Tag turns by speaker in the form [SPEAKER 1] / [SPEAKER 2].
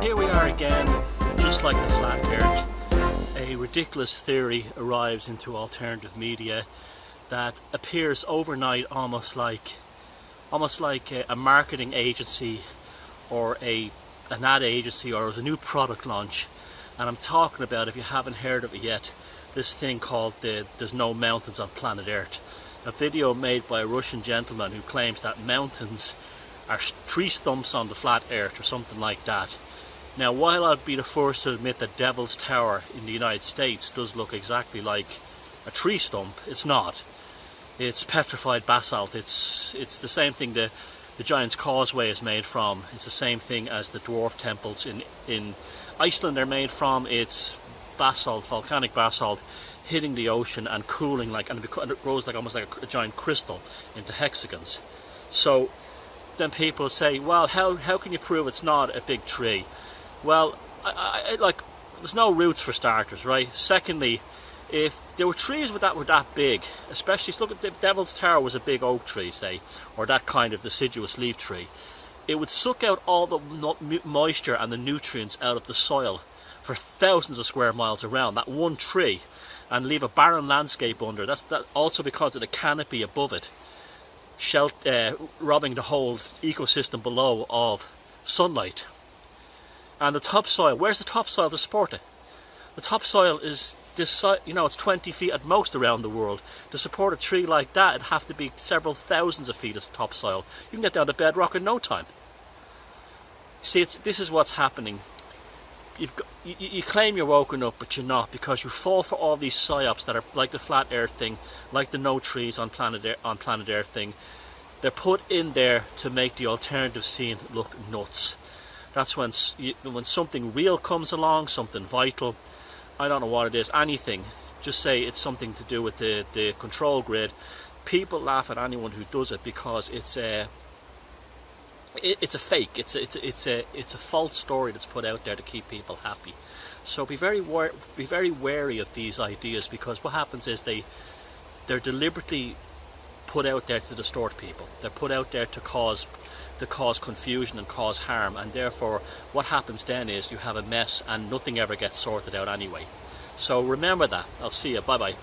[SPEAKER 1] Here we are again, just like the flat earth. A ridiculous theory arrives into alternative media that appears overnight almost like a marketing agency or an ad agency, or as a new product launch. And I'm talking about, if you haven't heard of it yet, this thing called There's No Mountains on Planet Earth. A video made by a Russian gentleman who claims that mountains are tree stumps on the flat earth or something like that. Now, while I'd be the first to admit that Devil's Tower in the United States does look exactly like a tree stump, it's not. It's petrified basalt. It's the same thing the Giant's Causeway is made from. It's the same thing as the dwarf temples in Iceland are made from. It's basalt, volcanic basalt, hitting the ocean and cooling, and it grows almost like a giant crystal into hexagons. So then people say, well, how can you prove it's not a big tree? Well, there's no roots for starters, right? Secondly, if there were trees that were that big, especially, look at the Devil's Tower was a big oak tree, say, or that kind of deciduous leaf tree, it would suck out all the moisture and the nutrients out of the soil for thousands of square miles around, that one tree, and leave a barren landscape under. That's also because of the canopy above it, robbing the whole ecosystem below of sunlight. And the topsoil, where's the topsoil to support it? The topsoil is this, it's 20 feet at most around the world. To support a tree like that, it'd have to be several thousands of feet of topsoil. You can get down to bedrock in no time. See, this is what's happening. You claim you're woken up, but you're not, because you fall for all these psyops that are like the flat earth thing, like the no trees on planet Earth thing. They're put in there to make the alternative scene look nuts. That's when something real comes along, something vital, I don't know what it is, anything, just say it's something to do with the control grid. People laugh at anyone who does it because it's a fake, it's a false story that's put out there to keep people happy. So be very wary of these ideas, because what happens is they're deliberately put out there to distort people. They're put out there to cause confusion and cause harm, and therefore what happens then is you have a mess and nothing ever gets sorted out anyway. So remember that. I'll see you. Bye bye.